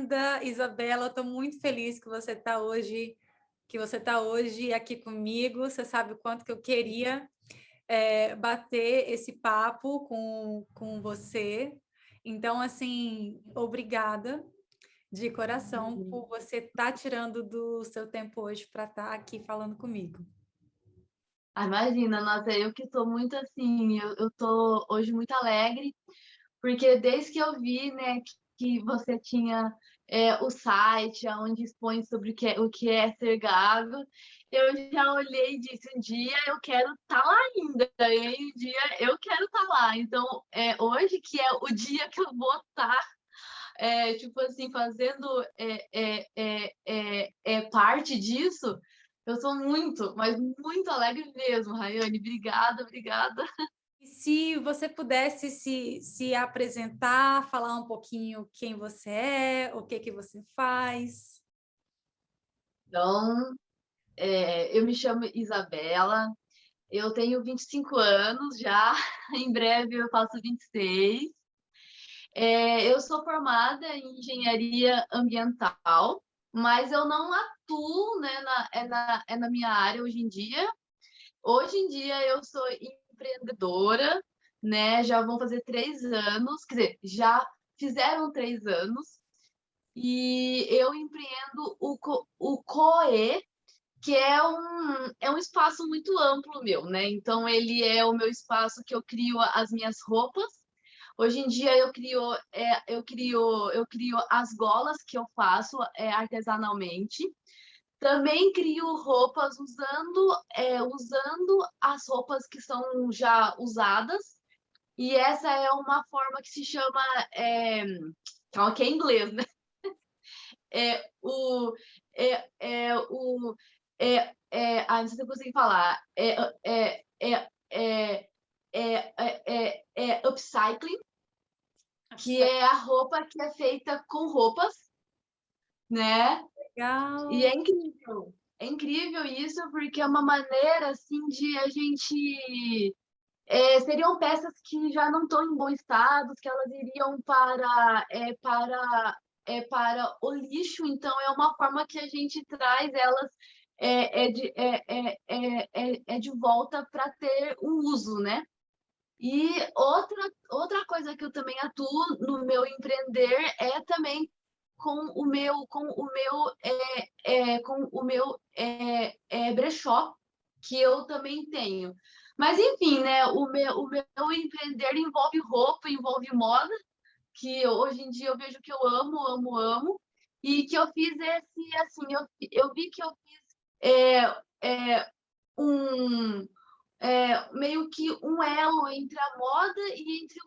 bem-vinda, Isabela. Estou muito feliz que você está hoje aqui comigo. Você sabe o quanto que eu queria bater esse papo com você. Então, assim, obrigada de coração por você estar tirando do seu tempo hoje para estar aqui falando comigo. Ah, imagina, nossa, eu que tô muito assim, eu tô hoje muito alegre, porque desde que eu vi, né, que você tinha o site onde expõe sobre o que é ser gago, eu já olhei e disse, um dia eu quero estar lá ainda, e aí um dia eu quero estar lá. Então, hoje que é o dia que eu vou estar, tipo assim, fazendo parte disso, eu sou muito, mas muito alegre mesmo, Rayane. Obrigada, obrigada. E se você pudesse se apresentar, falar um pouquinho quem você é, o que que você faz. Então, eu me chamo Isabela, eu tenho 25 anos já, em breve eu faço 26. Eu sou formada em engenharia ambiental, mas eu não atuo, né, na minha área hoje em dia. Hoje em dia eu sou empreendedora, né? Já vão fazer 3 anos, quer dizer, já fizeram 3 anos, e eu empreendo o COE, que é um espaço muito amplo meu, né? Então ele é o meu espaço que eu crio as minhas roupas. Hoje em dia eu crio as golas que eu faço artesanalmente. Também crio roupas usando as roupas que são já usadas. E essa é uma forma que se chama. Calma, que é em inglês, né? É o. Não sei se eu consigo falar. Upcycling, que é a roupa que é feita com roupas, né? E Legal. é incrível. É incrível isso, porque é uma maneira assim de a gente. Seriam peças que já não estão em bom estado, que elas iriam para o lixo, então é uma forma que a gente traz elas de volta para ter um uso, né? E outra coisa que eu também atuo no meu empreender é também com o meu brechó, que eu também tenho. Mas enfim, né? O meu empreender envolve roupa, envolve moda, que hoje em dia eu vejo que eu amo, amo, amo, e que eu fiz assim, eu vi que eu fiz é, é, um meio que um elo entre a moda e entre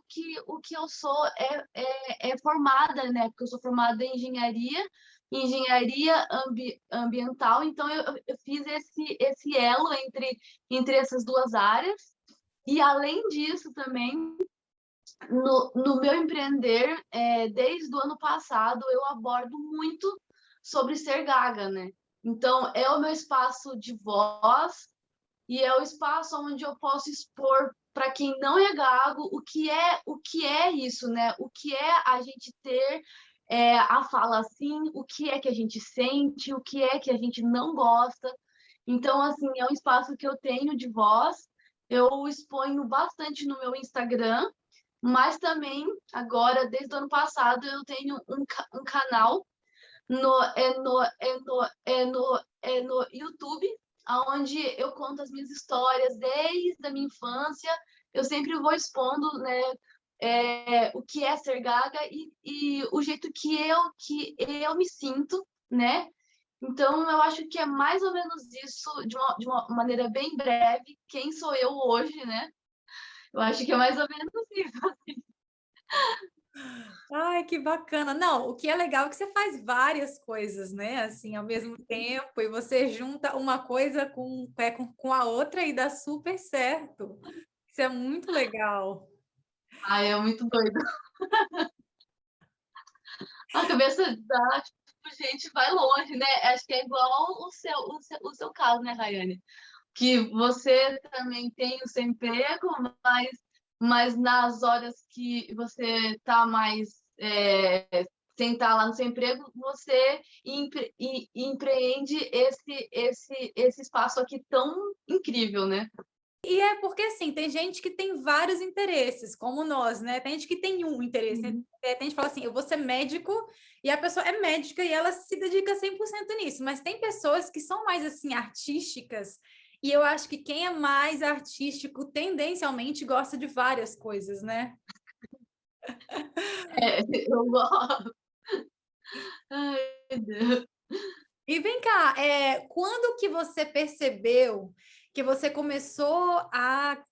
o que eu sou formada, né? Porque eu sou formada em engenharia ambiental, então eu fiz esse elo entre essas duas áreas. E além disso também, no meu empreender, desde o ano passado, eu abordo muito sobre ser gaga, né? Então, é o meu espaço de voz, e é o espaço onde eu posso expor para quem não é gago o que é isso, né? O que é a gente ter a fala assim, o que é que a gente sente, o que é que a gente não gosta. Então, assim, é um espaço que eu tenho de voz. Eu exponho bastante no meu Instagram, mas também, agora, desde o ano passado, eu tenho um canal no YouTube, onde eu conto as minhas histórias desde a minha infância. Eu sempre vou expondo, né, o que é ser gaga e o jeito que eu me sinto, né? Então, eu acho que é mais ou menos isso, de uma maneira bem breve, quem sou eu hoje, né? Eu acho que é mais ou menos isso. Ai, que bacana. Não, o que é legal é que você faz várias coisas, né? Assim, ao mesmo tempo, e você junta uma coisa com a outra e dá super certo. Isso é muito legal. Ai, é muito doido. A cabeça da gente vai longe, né? Acho que é igual o seu caso, né, Rayane? Que você também tem o seu emprego, mas nas horas que você está mais sentar lá no seu emprego, você empreende esse espaço aqui tão incrível, né? E é porque, assim, tem gente que tem vários interesses, como nós, né? Tem gente que tem um interesse, né? Uhum. Tem gente que fala assim, eu vou ser médico, e a pessoa é médica e ela se dedica 100% nisso. Mas tem pessoas que são mais, assim, artísticas, e eu acho que quem é mais artístico, tendencialmente, gosta de várias coisas, né? É, eu gosto. Ai, meu Deus. E vem cá, quando que você percebeu que você começou a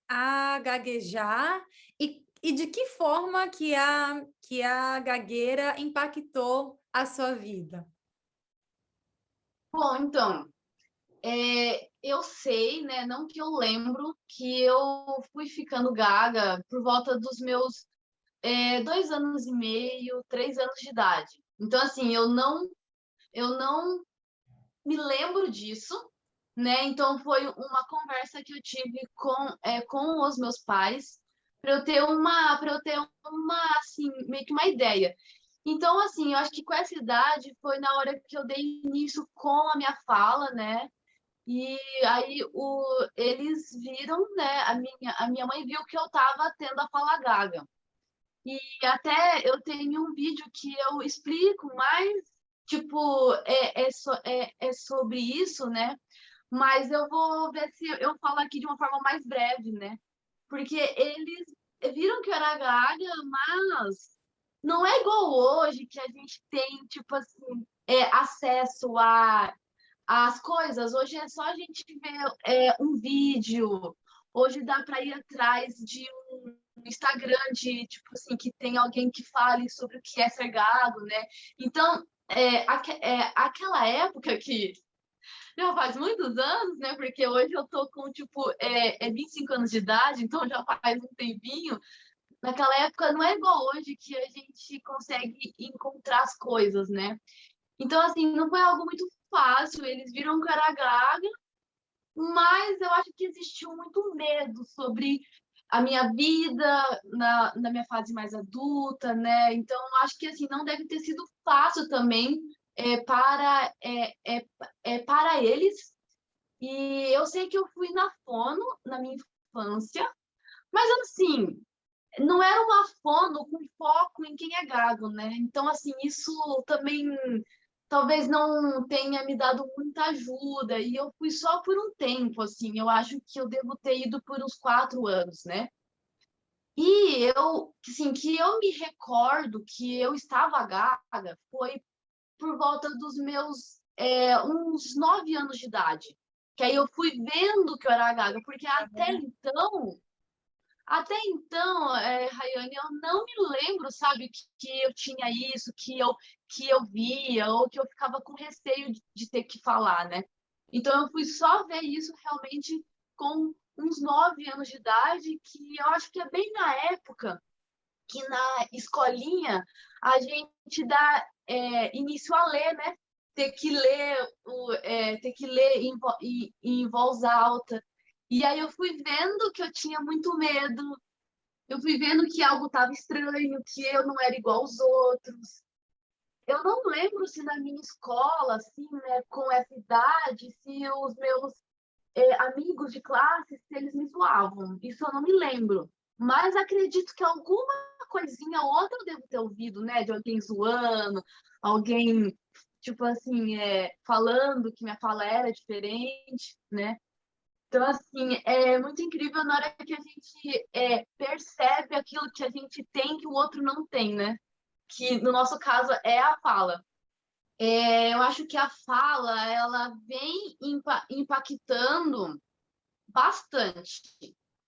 gaguejar e de que forma que a gagueira impactou a sua vida? Bom, então, eu sei, né? Não que eu lembro que eu fui ficando gaga por volta dos meus 2 anos e meio, 3 anos de idade. Então, assim, eu não me lembro disso, né? Então foi uma conversa que eu tive com os meus pais para eu ter uma assim meio que uma ideia. Então assim, eu acho que com essa idade foi na hora que eu dei início com a minha fala, né? E aí eles viram, né? A minha mãe viu que eu tava tendo a fala gaga. E até eu tenho um vídeo que eu explico mais, tipo, é sobre isso, né? Mas eu vou ver se eu falo aqui de uma forma mais breve, né? Porque eles viram que eu era gaga, mas não é igual hoje que a gente tem, tipo assim, acesso às coisas. Hoje é só a gente ver um vídeo. Hoje dá para ir atrás de um Instagram de, tipo assim, que tem alguém que fale sobre o que é ser gago, né? Então, aquela época que já faz muitos anos, né? Porque hoje eu tô com, tipo, 25 anos de idade, então já faz um tempinho. Naquela época não é igual hoje que a gente consegue encontrar as coisas, né? Então, assim, não foi algo muito fácil. Eles viram que eu era gaga, mas eu acho que existiu muito medo sobre a minha vida na minha fase mais adulta, né? Então, eu acho que assim não deve ter sido fácil também para eles. E eu sei que eu fui na fono na minha infância, mas assim, não era uma fono com foco em quem é gago, né? Então, assim, isso também talvez não tenha me dado muita ajuda. E eu fui só por um tempo, assim. Eu acho que eu devo ter ido por uns 4 anos, né? E assim, que eu me recordo que eu estava gaga foi por volta dos meus uns 9 anos de idade. Que aí eu fui vendo que eu era gaga, porque até então, Rayane, eu não me lembro, sabe, que eu tinha isso, que eu via, ou que eu ficava com receio de ter que falar, né? Então eu fui só ver isso realmente com uns 9 anos de idade, que eu acho que é bem na época que na escolinha a gente dá início a ler, né? Ter que ler em voz alta. E aí eu fui vendo que eu tinha muito medo, eu fui vendo que algo estava estranho, que eu não era igual aos outros. Eu não lembro se na minha escola, assim, né, com essa idade, se os meus amigos de classe, se eles me zoavam. Isso eu não me lembro. Mas acredito que alguma coisinha ou outra eu devo ter ouvido, né, de alguém zoando, alguém, tipo assim, falando que minha fala era diferente, né? Então, assim, é muito incrível na hora que a gente percebe aquilo que a gente tem que o outro não tem, né? Que no nosso caso é a fala. Eu acho que a fala, ela vem impactando bastante.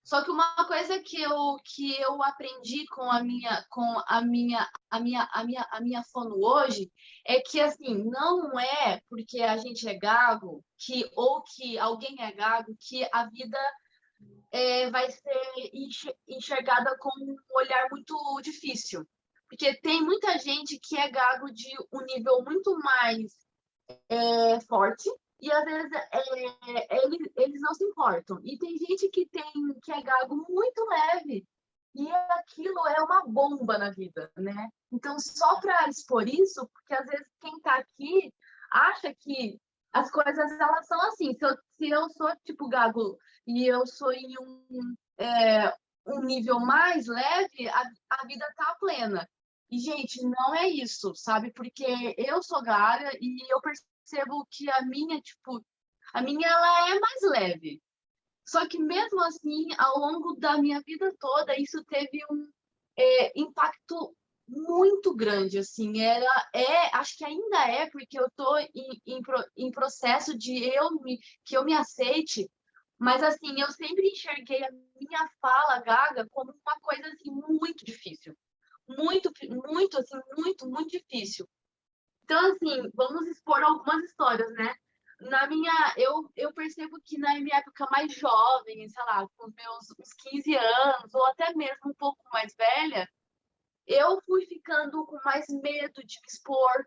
Só que uma coisa que eu aprendi com a minha fono hoje é que assim, não é porque a gente é gago ou que alguém é gago que a vida vai ser enxergada com um olhar muito difícil. Porque tem muita gente que é gago de um nível muito mais forte e às vezes eles não se importam. E tem gente que é gago muito leve. E aquilo é uma bomba na vida, né? Então, só para expor isso, porque às vezes quem está aqui acha que as coisas elas são assim. Se eu sou tipo gago e eu sou em um nível mais leve, a vida tá plena. E, gente, não é isso, sabe? Porque eu sou gaga e eu percebo que a minha ela é mais leve. Só que mesmo assim, ao longo da minha vida toda, isso teve um impacto muito grande, assim. Acho que ainda é, porque eu estou em processo que eu me aceite, mas assim, eu sempre enxerguei a minha fala gaga como uma coisa assim muito difícil, muito, muito assim, muito, muito difícil. Então, assim, vamos expor algumas histórias, né? Eu percebo que na minha época mais jovem, sei lá, com os meus uns 15 anos, ou até mesmo um pouco mais velha, eu fui ficando com mais medo de me expor,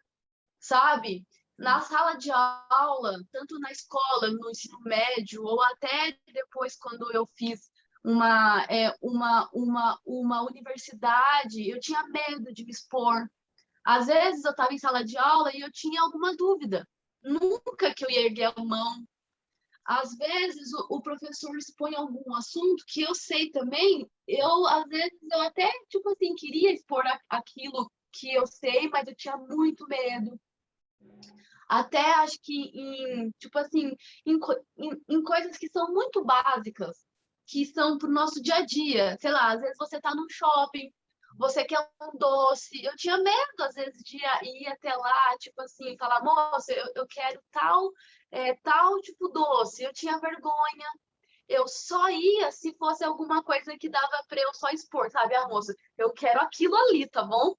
sabe? Na sala de aula, tanto na escola, no ensino médio, ou até depois quando eu fiz uma universidade, eu tinha medo de me expor. Às vezes eu estava em sala de aula e eu tinha alguma dúvida. Nunca que eu ia erguer a mão. Às vezes o professor expõe algum assunto que eu sei também, às vezes eu até tipo assim queria expor aquilo que eu sei, mas eu tinha muito medo. Até acho que tipo assim, em coisas que são muito básicas, que são pro nosso dia a dia. Sei lá, às vezes você tá num shopping, você quer um doce. Eu tinha medo, às vezes, de ir até lá, tipo assim, falar, moça, eu quero tal tipo doce. Eu tinha vergonha. Eu só ia se fosse alguma coisa que dava para eu só expor, sabe? A moça, eu quero aquilo ali, tá bom?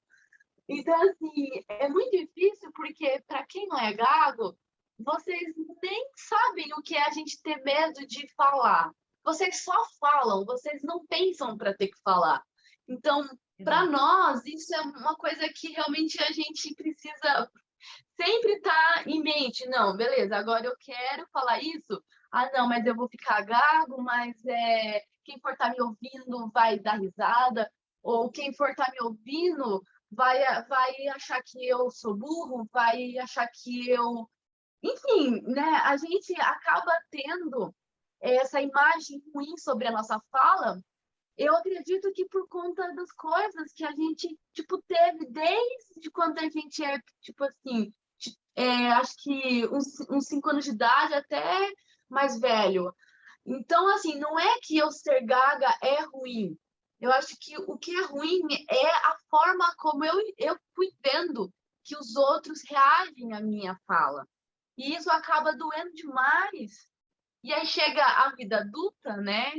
Então, assim, é muito difícil porque, para quem não é gago, vocês nem sabem o que é a gente ter medo de falar. Vocês só falam, vocês não pensam para ter que falar. Então, para Exato. nós, isso é uma coisa que realmente a gente precisa sempre estar em mente. Não, beleza, agora eu quero falar isso. Ah, não, mas eu vou ficar gago, mas quem for estar me ouvindo vai dar risada. Ou quem for estar me ouvindo vai achar que eu sou burro, vai achar que eu. Enfim, né? A gente acaba tendo essa imagem ruim sobre a nossa fala. Eu acredito que por conta das coisas que a gente, tipo, teve desde quando a gente é, tipo assim, acho que uns 5 anos de idade até mais velho. Então, assim, não é que eu ser gaga é ruim. Eu acho que o que é ruim é a forma como eu fui vendo que os outros reagem à minha fala. E isso acaba doendo demais. E aí chega a vida adulta, né?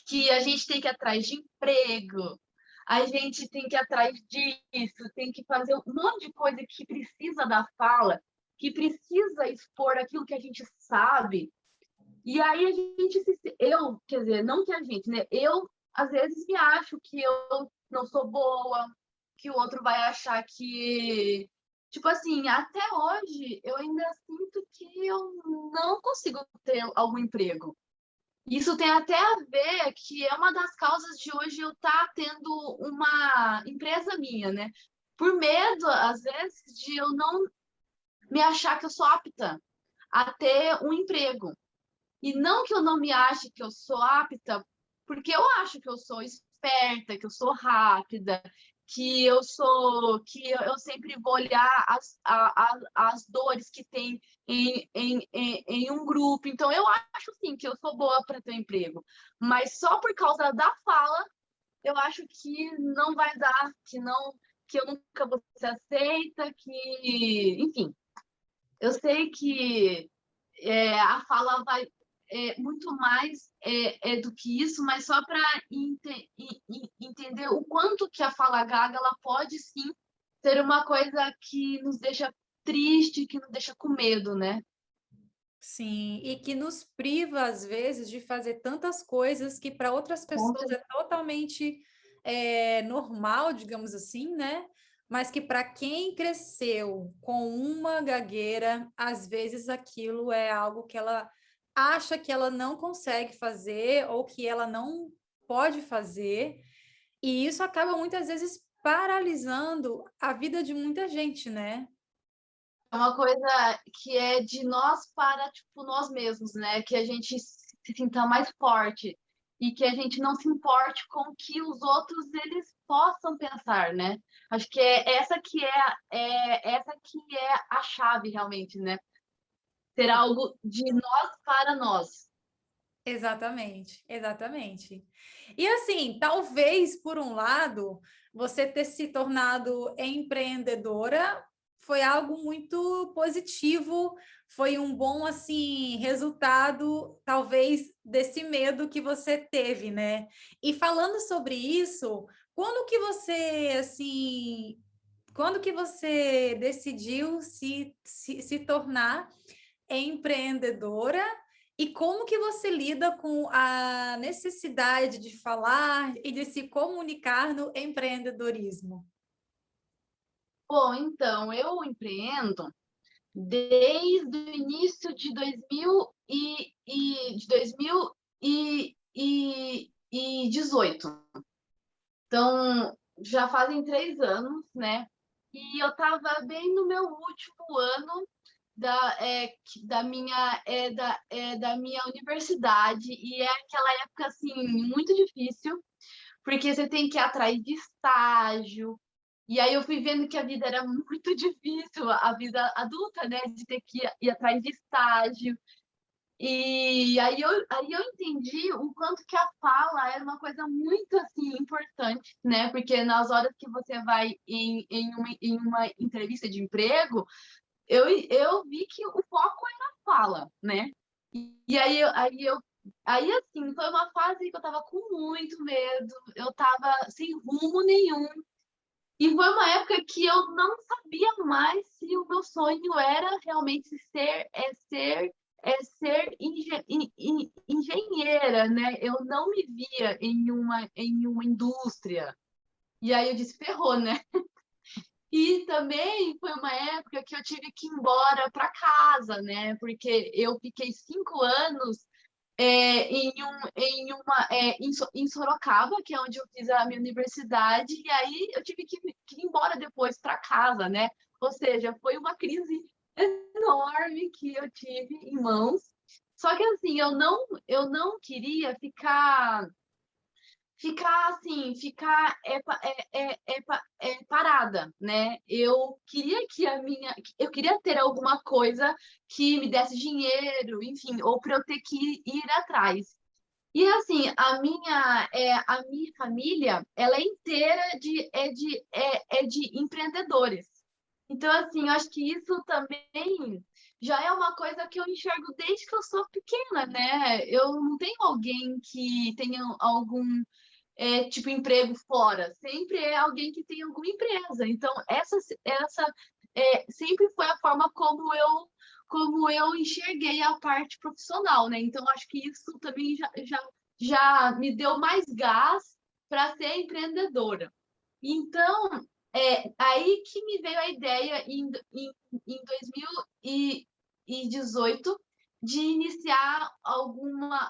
Que a gente tem que ir atrás de emprego, a gente tem que ir atrás disso, tem que fazer um monte de coisa que precisa da fala, que precisa expor aquilo que a gente sabe. E aí a gente quer dizer, não que a gente, né? Eu às vezes me acho que eu não sou boa, que o outro vai achar que tipo assim, até hoje eu ainda sinto que eu não consigo ter algum emprego. Isso tem até a ver que é uma das causas de hoje eu estar tendo uma empresa minha, né? Por medo, às vezes, de eu não me achar que eu sou apta a ter um emprego. E não que eu não me ache que eu sou apta, porque eu acho que eu sou esperta, que eu sou rápida, que eu sempre vou olhar as dores que tem em um grupo. Então, eu acho sim que eu sou boa para ter emprego. Mas só por causa da fala, eu acho que não vai dar, que eu nunca vou ser aceita, enfim, eu sei que a fala vai muito mais do que isso, mas só para entender o quanto que a fala gaga ela pode sim ser uma coisa que nos deixa triste, que nos deixa com medo, né? Sim, e que nos priva, às vezes, de fazer tantas coisas que para outras pessoas é totalmente normal, digamos assim, né? Mas que para quem cresceu com uma gagueira, às vezes aquilo é algo que ela acha que ela não consegue fazer ou que ela não pode fazer. E isso acaba muitas vezes paralisando a vida de muita gente, né? É uma coisa que é de nós para, tipo, nós mesmos, né? Que a gente se sinta mais forte e que a gente não se importe com o que os outros eles possam pensar, né? Acho que essa que é a chave realmente, né? Ser E- algo de nós para nós. Exatamente, exatamente. E assim, talvez por um lado, você ter se tornado empreendedora foi algo muito positivo, foi um bom assim resultado, talvez desse medo que você teve, né? E falando sobre isso, quando que você assim, quando que você decidiu se tornar empreendedora e como que você lida com a necessidade de falar e de se comunicar no empreendedorismo? Bom, então, eu empreendo desde o início de 2018. Então, já fazem 3 anos, né? E eu estava bem no meu último ano da minha universidade, e é aquela época, assim, muito difícil, porque você tem que ir atrás de estágio, e aí eu fui vendo que a vida era muito difícil, a vida adulta, né? De ter que ir atrás de estágio. E aí eu entendi o quanto que a fala era uma coisa muito assim importante, né? Porque nas horas que você vai em uma entrevista de emprego, eu vi que o foco é na fala, né? E aí assim, foi uma fase que eu tava com muito medo, eu tava sem rumo nenhum. E foi uma época que eu não sabia mais se o meu sonho era realmente ser engenheira, né? Eu não me via em uma indústria. E aí eu disse, ferrou, né? E também foi uma época que eu tive que ir embora para casa, né? Porque eu fiquei 5 anos em Sorocaba, que é onde eu fiz a minha universidade, e aí eu tive que ir embora depois para casa, né? Ou seja, foi uma crise enorme que eu tive em mãos. Só que assim, eu não queria ficar assim, parada, né? Eu queria ter alguma coisa que me desse dinheiro, enfim, ou para eu ter que ir atrás. E assim, a minha família, ela é inteira de empreendedores. Então, assim, eu acho que isso também já é uma coisa que eu enxergo desde que eu sou pequena, né? Eu não tenho alguém que tenha algum tipo emprego fora. Sempre é alguém que tem alguma empresa. Então, essa sempre foi a forma como eu enxerguei a parte profissional, né? Então, acho que isso também já me deu mais gás para ser empreendedora. Então, aí que me veio a ideia em 2018 de iniciar alguma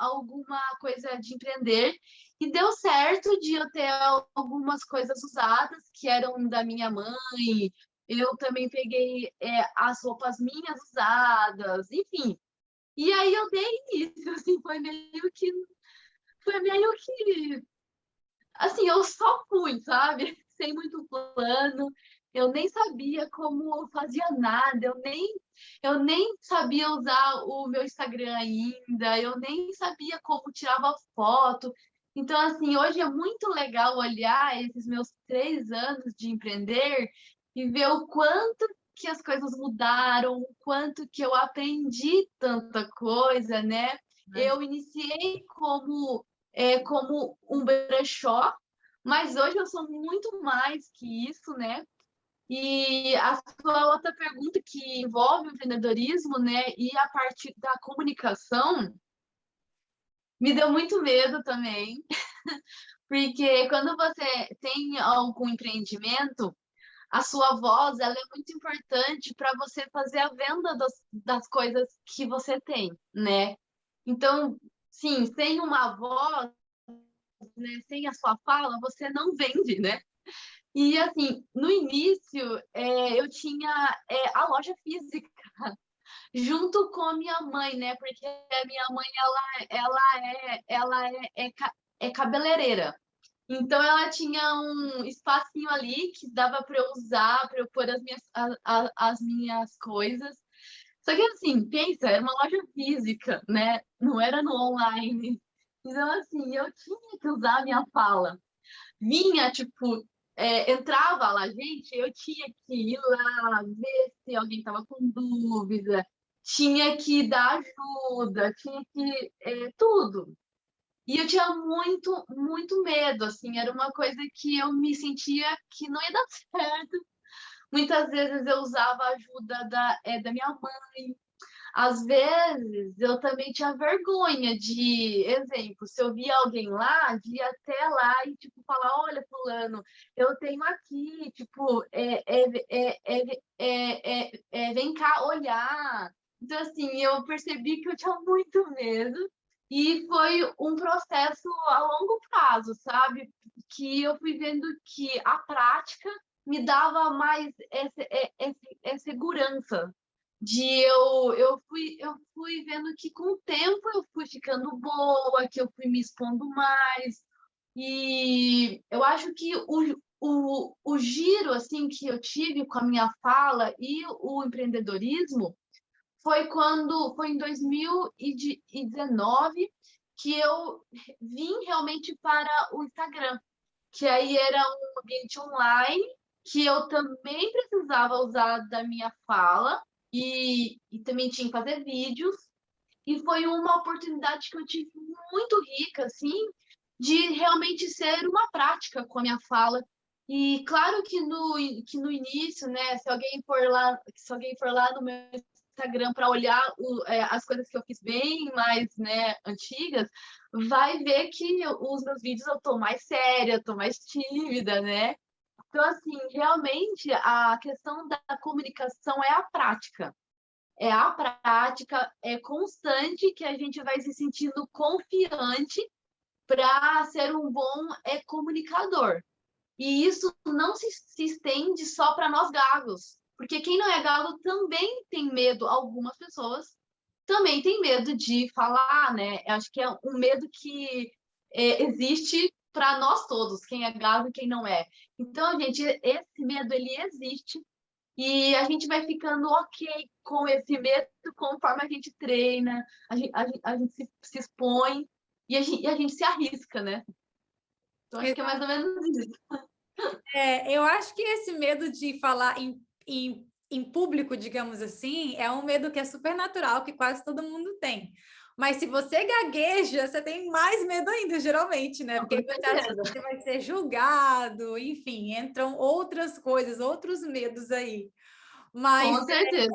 coisa de empreender. E deu certo de eu ter algumas coisas usadas que eram da minha mãe. Eu também peguei as roupas minhas usadas, enfim. E aí eu dei início, assim, foi meio que assim, eu só fui, sabe? Sem muito plano. Eu nem sabia como eu fazia nada, eu nem sabia usar o meu Instagram ainda, eu nem sabia como tirava foto. Então, assim, hoje é muito legal olhar esses meus 3 anos de empreender e ver o quanto que as coisas mudaram, o quanto que eu aprendi tanta coisa, né? Eu iniciei como um brechó, mas hoje eu sou muito mais que isso, né? E a sua outra pergunta que envolve o empreendedorismo, né, e a parte da comunicação, me deu muito medo também, porque quando você tem algum empreendimento, a sua voz, ela é muito importante para você fazer a venda das coisas que você tem, né? Então, sim, sem uma voz né, sem a sua fala, você não vende, né? E, assim, no início, eu tinha a loja física, junto com a minha mãe, né? Porque a minha mãe, ela é cabeleireira. Então, ela tinha um espacinho ali que dava para eu usar, para eu pôr as minhas coisas. Só que, assim, pensa, era uma loja física, né? Não era no online. Então, assim, eu tinha que usar a minha fala. Vinha, tipo, entrava lá, gente, eu tinha que ir lá, ver se alguém estava com dúvida, tinha que dar ajuda, tinha que tudo. E eu tinha muito, muito medo, assim, era uma coisa que eu me sentia que não ia dar certo. Muitas vezes eu usava a ajuda da minha mãe. Às vezes eu também tinha vergonha de, exemplo, se eu via alguém lá, de ir até lá e tipo falar, olha, fulano, eu tenho aqui, tipo, vem cá olhar. Então, assim, eu percebi que eu tinha muito medo e foi um processo a longo prazo, sabe? Que eu fui vendo que a prática me dava mais essa segurança eu fui vendo que com o tempo eu fui ficando boa, que eu fui me expondo mais. E eu acho que o giro assim que eu tive com a minha fala e o empreendedorismo foi em 2019 que eu vim realmente para o Instagram, que aí era um ambiente online que eu também precisava usar da minha fala e também tinha que fazer vídeos. E foi uma oportunidade que eu tive muito rica, assim, de realmente ser uma prática com a minha fala. E claro que no início, né, se alguém for lá no meu Instagram para olhar as coisas que eu fiz bem mais, né, antigas, vai ver que os meus vídeos eu tô mais séria, eu tô mais tímida, né? Então, assim, realmente a questão da comunicação é a prática. É a prática, é constante que a gente vai se sentindo confiante para ser um bom comunicador. E isso não se estende só para nós gagos, porque quem não é gago também tem medo, algumas pessoas também tem medo de falar, né? Eu acho que é um medo que existe para nós todos, quem é gago e quem não é. Então, gente, esse medo ele existe e a gente vai ficando ok com esse medo conforme a gente treina, a gente se expõe e a gente se arrisca, né? Então, acho que é mais ou menos isso. Eu acho que esse medo de falar em público, digamos assim, é um medo que é super natural, que quase todo mundo tem. Mas se você gagueja, você tem mais medo ainda, geralmente, né? Porque você acha que você vai ser julgado, enfim, entram outras coisas, outros medos aí. Mas, Com certeza.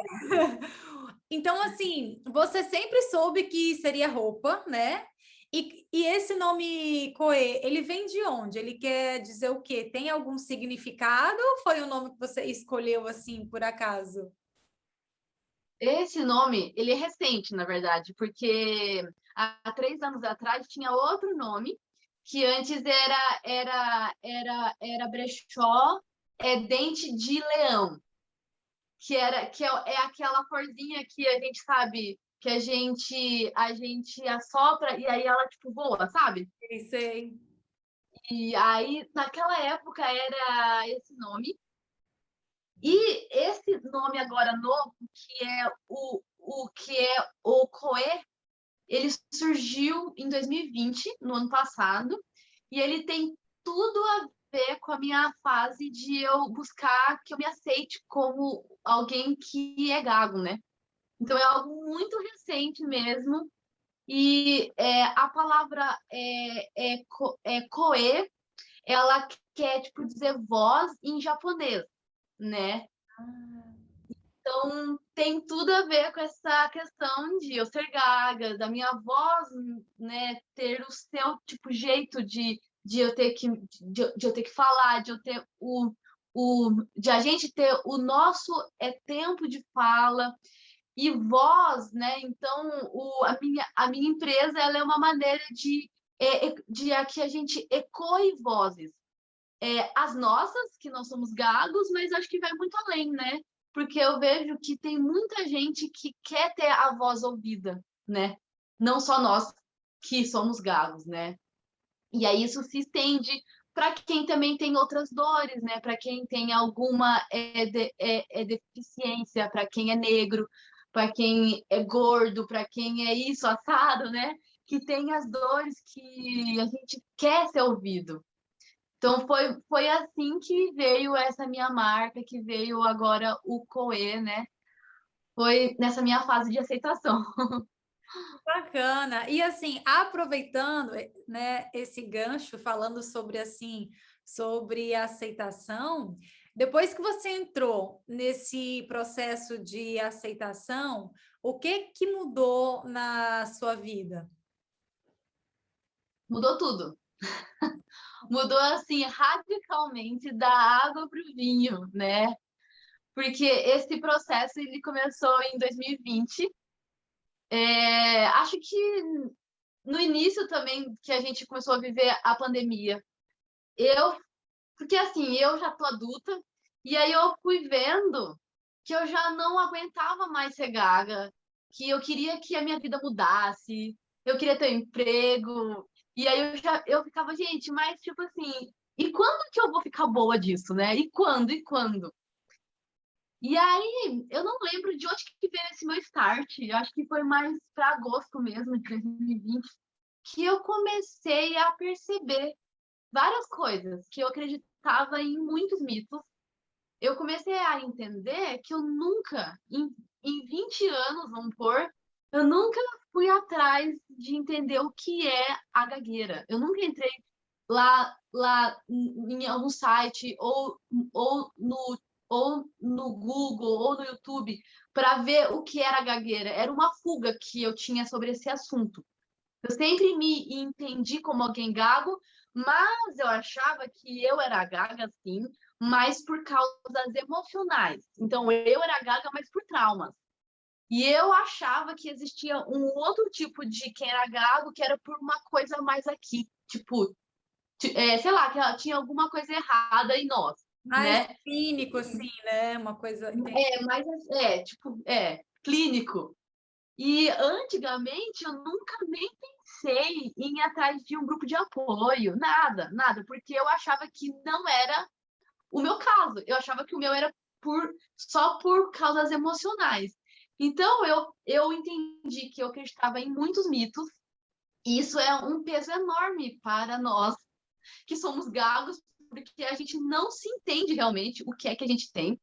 então, assim, você sempre soube que seria roupa, né? E esse nome Coe, ele vem de onde? Ele quer dizer o quê? Tem algum significado ou foi o nome que você escolheu assim, por acaso? Esse nome, ele é recente, na verdade, porque há 3 anos atrás tinha outro nome, que antes era brechó, dente de leão, que é aquela corzinha que a gente sabe que a gente assopra e aí ela tipo voa, sabe? Sei. E aí naquela época era esse nome. E esse nome agora novo, que é o Coe, ele surgiu em 2020, no ano passado, e ele tem tudo a ver com a minha fase de eu buscar que eu me aceite como alguém que é gago, né? Então é algo muito recente mesmo. E a palavra koe, ela quer tipo dizer voz em japonês, né? Então tem tudo a ver com essa questão de eu ser gaga, da minha voz, né, ter o seu tipo jeito de eu ter que falar, de a gente ter o nosso tempo de fala e voz, né? Então a minha empresa ela é uma maneira de que a gente ecoe vozes. As nossas, que nós somos gagos, mas acho que vai muito além, né? Porque eu vejo que tem muita gente que quer ter a voz ouvida, né? Não só nós que somos gagos, né? E aí isso se estende para quem também tem outras dores, né? Para quem tem alguma deficiência, para quem é negro, para quem é gordo, para quem é isso, assado, né? Que tem as dores que a gente quer ser ouvido. Então foi assim que veio essa minha marca, que veio agora o Coe, né? Foi nessa minha fase de aceitação. Bacana. E assim, aproveitando, né, esse gancho, falando sobre assim, sobre aceitação, depois que você entrou nesse processo de aceitação, o que que mudou na sua vida? Mudou tudo. Mudou assim radicalmente da água para o vinho, né? Porque esse processo ele começou em 2020. Acho que no início também que a gente começou a viver a pandemia. Porque assim, eu já tô adulta e aí eu fui vendo que eu já não aguentava mais ser gaga, que eu queria que a minha vida mudasse, eu queria ter um emprego. E aí eu ficava, gente, mas tipo assim, e quando que eu vou ficar boa disso, né? E quando? E quando? E aí, eu não lembro de onde que veio esse meu start. Eu acho que foi mais para agosto mesmo de 2020 que eu comecei a perceber várias coisas que eu acreditava em muitos mitos. Eu comecei a entender que eu nunca, em 20 anos, vamos pôr, eu nunca fui atrás de entender o que é a gagueira. Eu nunca entrei lá em algum site ou no Google ou no YouTube para ver o que era gagueira. Era uma fuga que eu tinha sobre esse assunto. Eu sempre me entendi como alguém gago, mas eu achava que eu era gaga, sim, mas por causas emocionais. Então, eu era gaga, mas por traumas. E eu achava que existia um outro tipo de quem era gago, que era por uma coisa mais aqui. Tipo, sei lá, que ela tinha alguma coisa errada em nós, Mais né? clínico, assim, né? Uma coisa. Mas clínico. E antigamente eu nunca nem pensei em ir atrás de um grupo de apoio, nada, nada, porque eu achava que não era o meu caso. Eu achava que o meu era só por causas emocionais. Então eu entendi que eu acreditava em muitos mitos, e isso é um peso enorme para nós que somos gagos, porque a gente não se entende realmente o que é que a gente tem.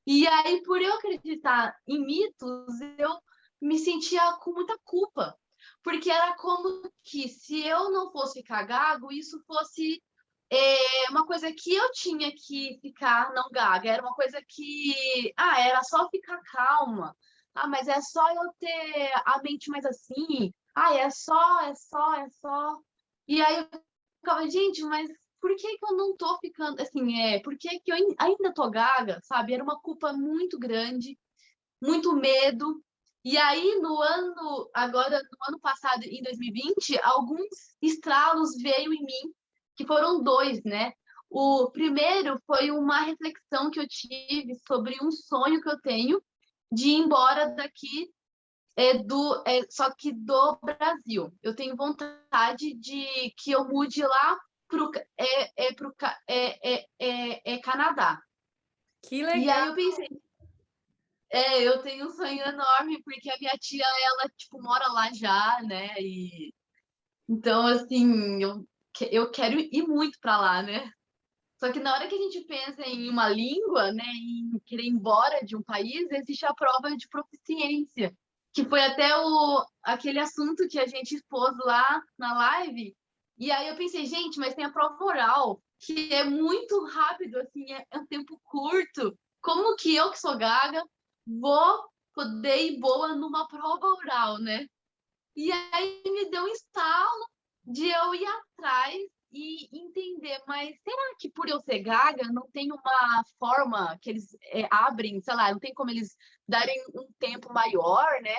E aí, por eu acreditar em mitos, eu me sentia com muita culpa, porque era como que se eu não fosse ficar gago, isso fosse uma coisa que eu tinha que ficar não gaga, era uma coisa que, era só ficar calma, mas é só eu ter a mente mais assim, é só. E aí eu ficava, gente, mas por que que eu não tô ficando assim, por que que eu ainda tô gaga, sabe? Era uma culpa muito grande, muito medo. E aí agora no ano passado, em 2020, alguns estralos veio em mim, que foram dois, né? O primeiro foi uma reflexão que eu tive sobre um sonho que eu tenho de ir embora daqui só que do Brasil. Eu tenho vontade de que eu mude lá pro Canadá. Que E aí legal. eu pensei, eu tenho um sonho enorme, porque a minha tia, ela, tipo, mora lá já, né? E então, assim, eu quero ir muito para lá, né? Só que na hora que a gente pensa em uma língua, né, em querer ir embora de um país, existe a prova de proficiência, que foi até aquele assunto que a gente expôs lá na live. E aí eu pensei, gente, mas tem a prova oral, que é muito rápido, assim, é um tempo curto. Como que eu, que sou gaga, vou poder ir boa numa prova oral, né? E aí me deu um estalo de eu ir atrás e entender, mas será que por eu ser gaga não tem uma forma que eles abrem, sei lá, não tem como eles darem um tempo maior, né?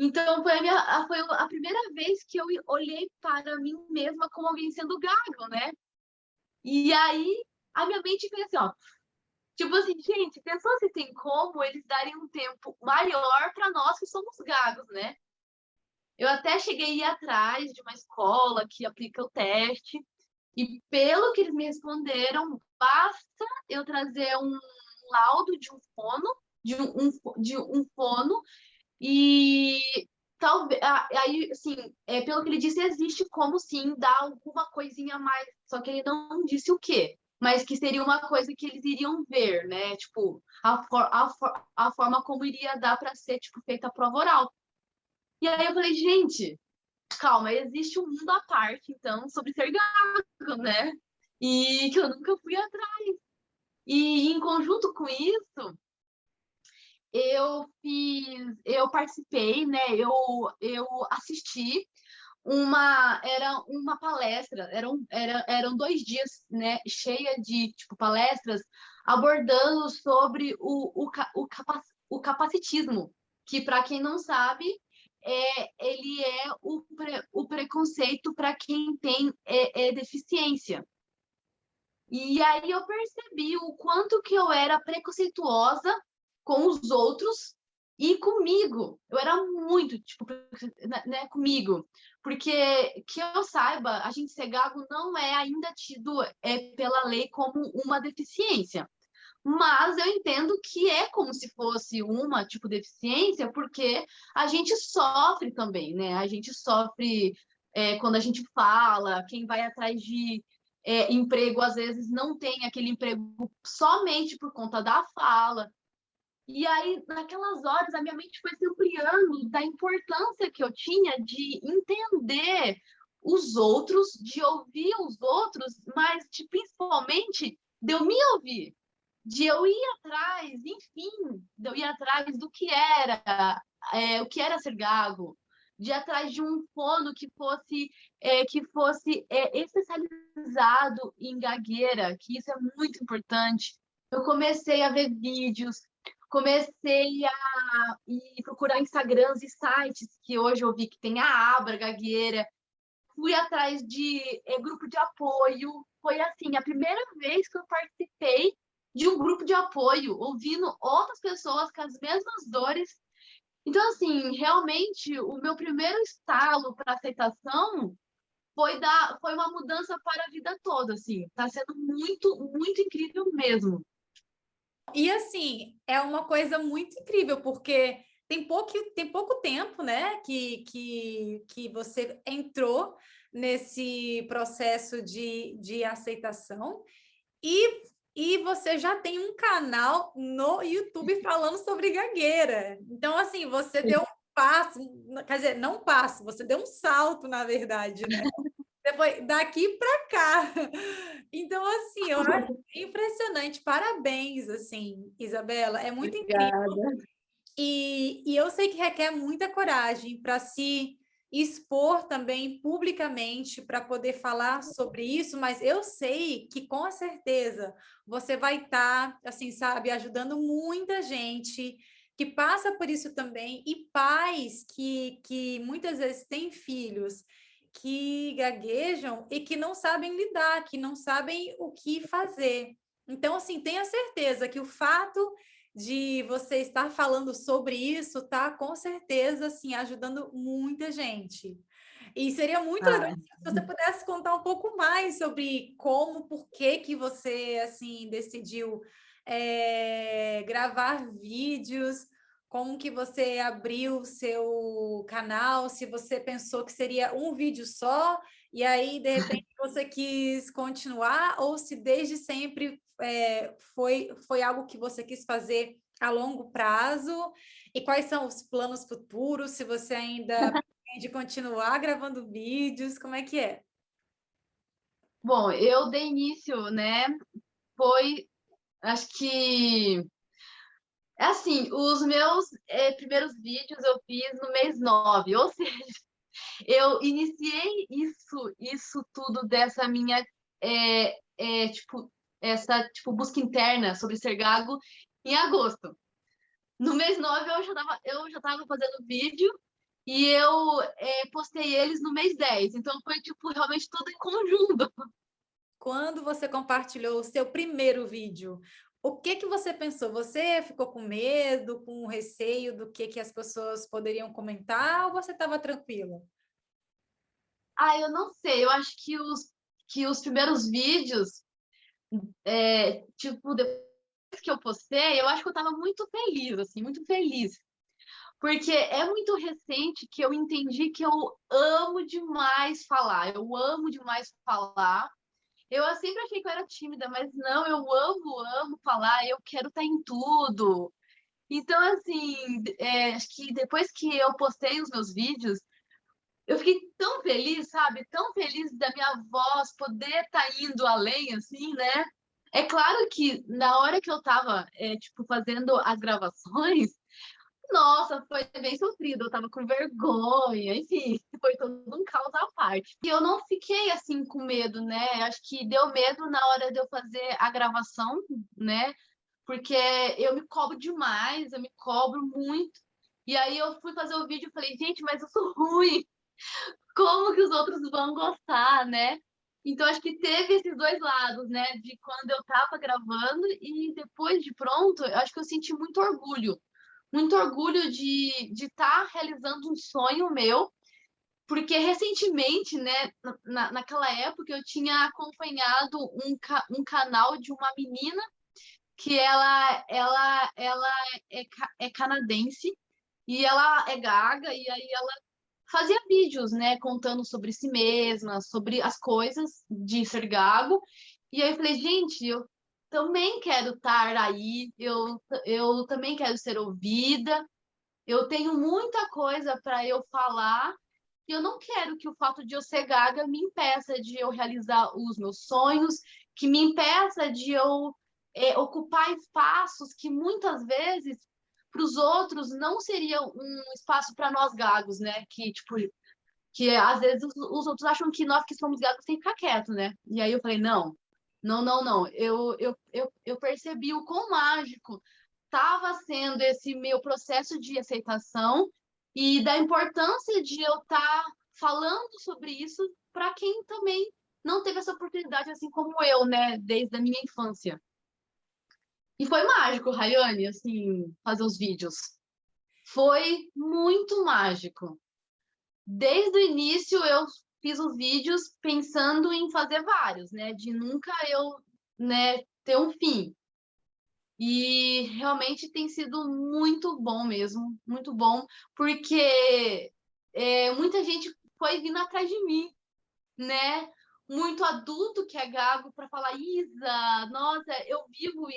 Então, foi a primeira vez que eu olhei para mim mesma como alguém sendo gago, né? E aí, a minha mente fez assim, ó. Tipo assim, gente, pensou se tem como eles darem um tempo maior para nós que somos gagos, né? Eu até cheguei a ir atrás de uma escola que aplica o teste, e pelo que eles me responderam, basta eu trazer um laudo de um fono, de um fono, e talvez aí, assim, pelo que ele disse, existe como sim dar alguma coisinha a mais, só que ele não disse o quê. Mas que seria uma coisa que eles iriam ver, né? Tipo, a forma como iria dar para ser, tipo, feita a prova oral. E aí eu falei, gente, calma, existe um mundo à parte, então, sobre ser gago, né? E que eu nunca fui atrás. E em conjunto com isso, eu participei, né? Eu assisti era uma palestra, eram 2 dias, né, cheia de tipo palestras abordando sobre o capacitismo, que para quem não sabe, ele é o preconceito para quem tem deficiência. E aí eu percebi o quanto que eu era preconceituosa com os outros e comigo. Eu era muito, tipo, né, comigo. Porque, que eu saiba, a gente ser gago não é ainda tido pela lei como uma deficiência. Mas eu entendo que é como se fosse uma, tipo, deficiência, porque a gente sofre também, né? A gente sofre quando a gente fala, quem vai atrás de emprego, às vezes não tem aquele emprego somente por conta da fala. E aí, naquelas horas, a minha mente foi se ampliando da importância que eu tinha de entender os outros, de ouvir os outros, mas principalmente de eu me ouvir, de eu ir atrás, enfim, de eu ir atrás do que era, o que era ser gago, de ir atrás de um fono que fosse especializado em gagueira, que isso é muito importante. Eu comecei a ver vídeos, comecei a ir procurar Instagrams e sites, que hoje eu vi que tem a Abra Gagueira, fui atrás de grupo de apoio. Foi assim, a primeira vez que eu participei de um grupo de apoio, ouvindo outras pessoas com as mesmas dores. Então, assim, realmente, o meu primeiro estalo para aceitação foi uma mudança para a vida toda, assim. Tá sendo muito, muito incrível mesmo. E assim, é uma coisa muito incrível, porque tem pouco tempo, né, que você entrou nesse processo de aceitação e você já tem um canal no YouTube falando sobre gagueira. Então, assim, você deu um passo, quer dizer, não um passo, você deu um salto, na verdade, né? Você foi daqui para cá. Então, assim, eu acho impressionante. Parabéns, assim, Isabela. É muito incrível. Obrigada. E eu sei que requer muita coragem para se expor também publicamente para poder falar sobre isso, mas eu sei que com certeza você vai estar, assim, sabe, ajudando muita gente que passa por isso também e pais que muitas vezes têm filhos que gaguejam e que não sabem lidar, que não sabem o que fazer. Então, assim, tenha certeza que o fato de você estar falando sobre isso tá com certeza assim ajudando muita gente. E seria muito legal Ai, se você pudesse contar um pouco mais sobre como, por que você assim decidiu gravar vídeos, como que você abriu o seu canal, se você pensou que seria um vídeo só, e aí, de repente, você quis continuar, ou se desde sempre foi algo que você quis fazer a longo prazo, e quais são os planos futuros, se você ainda pretende continuar gravando vídeos, como é que é? bom, eu dei início, né? Foi, acho que é assim, os meus primeiros vídeos eu fiz no mês 9, ou seja, eu iniciei isso tudo dessa minha, tipo, essa, tipo, busca interna sobre ser gago em agosto. No mês 9 eu já tava fazendo vídeo e eu postei eles no mês 10. Então foi, tipo, realmente tudo em conjunto. Quando você compartilhou o seu primeiro vídeo, o que que você pensou? Você ficou com medo, com receio do que as pessoas poderiam comentar ou você estava tranquila? Ah, eu não sei, eu acho que os primeiros vídeos, tipo, depois que eu postei, eu acho que eu tava muito feliz, assim, muito feliz. Porque é muito recente que eu entendi que eu amo demais falar, eu amo demais falar. Eu sempre achei que eu era tímida, mas não, eu amo falar, eu quero estar em tudo. Então, assim, acho que depois que eu postei os meus vídeos, eu fiquei tão feliz, sabe? Tão feliz da minha voz poder estar indo além, assim, né? É claro que na hora que eu tava, tipo, fazendo as gravações, nossa, foi bem sofrido, eu tava com vergonha, enfim, foi todo um caos à parte. E eu não fiquei assim com medo, né? Acho que deu medo na hora de eu fazer a gravação, né? Porque eu me cobro demais, eu me cobro muito. E aí eu fui fazer o vídeo e falei, gente, mas eu sou ruim, como que os outros vão gostar, né? Então acho que teve esses dois lados, né? De quando eu tava gravando e depois de pronto, eu acho que eu senti muito orgulho de estar realizando um sonho meu, porque recentemente, né, naquela época, eu tinha acompanhado um canal de uma menina que ela é canadense e ela é gaga, e aí ela fazia vídeos, né, contando sobre si mesma, sobre as coisas de ser gago. E aí eu falei, gente, eu também quero estar aí, eu também quero ser ouvida, eu tenho muita coisa para eu falar e eu não quero que o fato de eu ser gaga me impeça de eu realizar os meus sonhos, que me impeça de eu ocupar espaços que muitas vezes para os outros não seria um espaço para nós gagos, né? Que tipo que às vezes os outros acham que nós que somos gagos tem que ficar quieto, né? E aí eu falei, não, não, não, não. Eu percebi o quão mágico estava sendo esse meu processo de aceitação e da importância de eu estar falando sobre isso para quem também não teve essa oportunidade, assim como eu, né, desde a minha infância. E foi mágico, Rayane, assim, fazer os vídeos. Foi muito mágico. Desde o início eu fiz os vídeos pensando em fazer vários, né, de nunca eu, né, ter um fim. E realmente tem sido muito bom mesmo, muito bom, porque muita gente foi vindo atrás de mim, né? Muito adulto que é gago para falar, Isa, nossa, eu vivo